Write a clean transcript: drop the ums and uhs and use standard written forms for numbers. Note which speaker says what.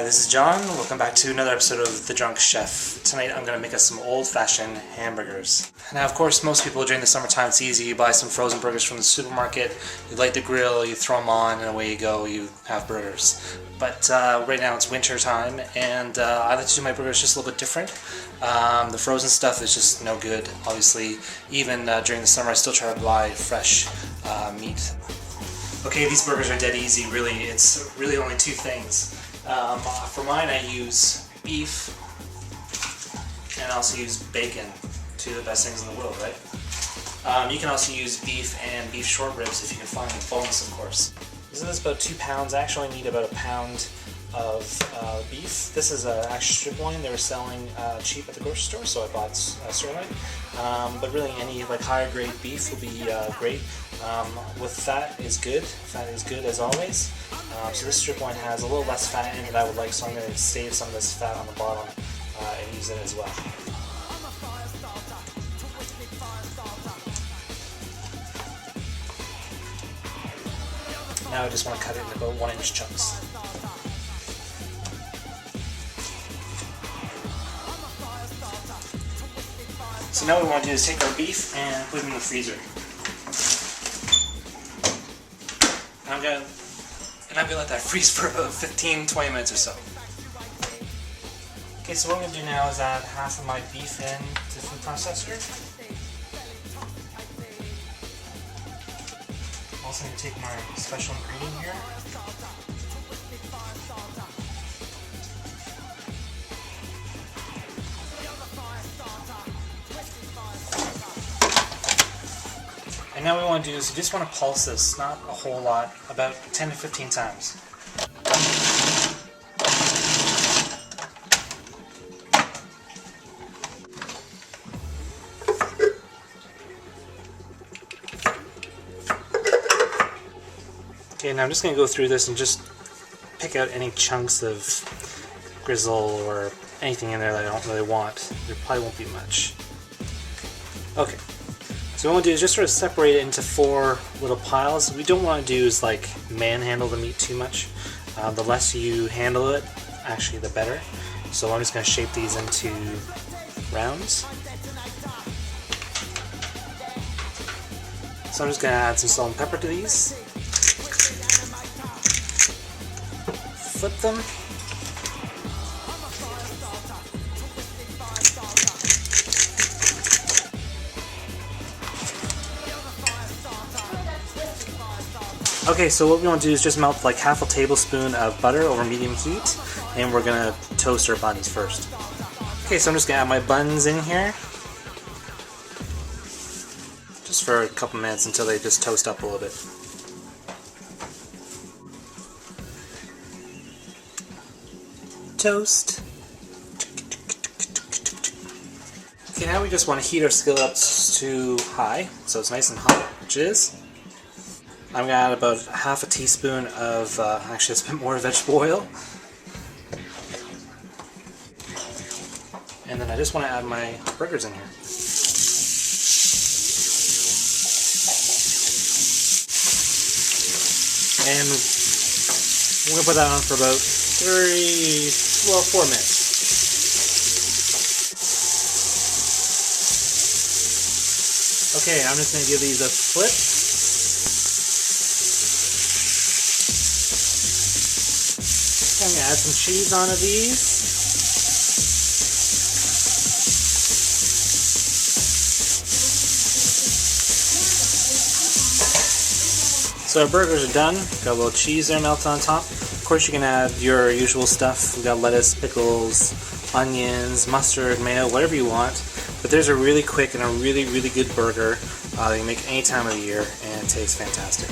Speaker 1: this is John. Welcome back to another episode of The Drunk Chef. Tonight I'm going to make us some old-fashioned hamburgers. Now, of course, most people during the summertime, it's easy. You buy some frozen burgers from the supermarket, you light the grill, you throw them on, and away you go, you have burgers. But right now it's winter time, and I like to do my burgers just a little bit different. The frozen stuff is just no good, obviously. Even during the summer I still try to buy fresh meat. Okay, these burgers are dead easy, really. It's really only two things. For mine I use beef and I also use bacon. Two of the best things in the world, right? You can also use beef and beef short ribs if you can find the boneless, of course. This is about 2 pounds. I actually need about a pound of beef. This is actually strip loin. They were selling cheap at the grocery store, so I bought sirloin. But really, any like higher grade beef will be great. With fat is good. Fat is good as always. So this strip loin has a little less fat in it I would like, so I'm going to save some of this fat on the bottom and use it as well. Now I just want to cut it into about 1-inch chunks. So now what we want to do is take our beef and put it in the freezer. And I'm gonna let that freeze for about 15-20 minutes or so. Okay, so what I'm gonna do now is add half of my beef in to the food processor. Also going to take my special ingredient here. And now what we want to do is you just want to pulse this, not a whole lot, about 10 to 15 times. Okay, now I'm just going to go through this and just pick out any chunks of grizzle or anything in there that I don't really want. There probably won't be much. Okay, so what we'll do is just sort of separate it into 4 little piles. What we don't want to do is like manhandle the meat too much. The less you handle it, actually the better. So I'm just going to shape these into rounds. So I'm just going to add some salt and pepper to these. Flip them. Okay, so what we want to do is just melt like half a tablespoon of butter over medium heat, and we're going to toast our buns first. Okay, so I'm just going to add my buns in here, just for a couple minutes until they just toast up a little bit. Toast. Okay, now we just want to heat our skillet up to high, so it's nice and hot, which it is. I'm going to add about half a teaspoon of, actually it's a bit more vegetable oil. And then I just want to add my burgers in here. And we're going to put that on for about 4 minutes. Okay, I'm just going to give these a flip. I'm going to add some cheese onto these. So our burgers are done. Got a little cheese there melted on top. Of course you can add your usual stuff. We got lettuce, pickles, onions, mustard, mayo, whatever you want. But there's a really quick and a really good burger you can make any time of the year, and it tastes fantastic.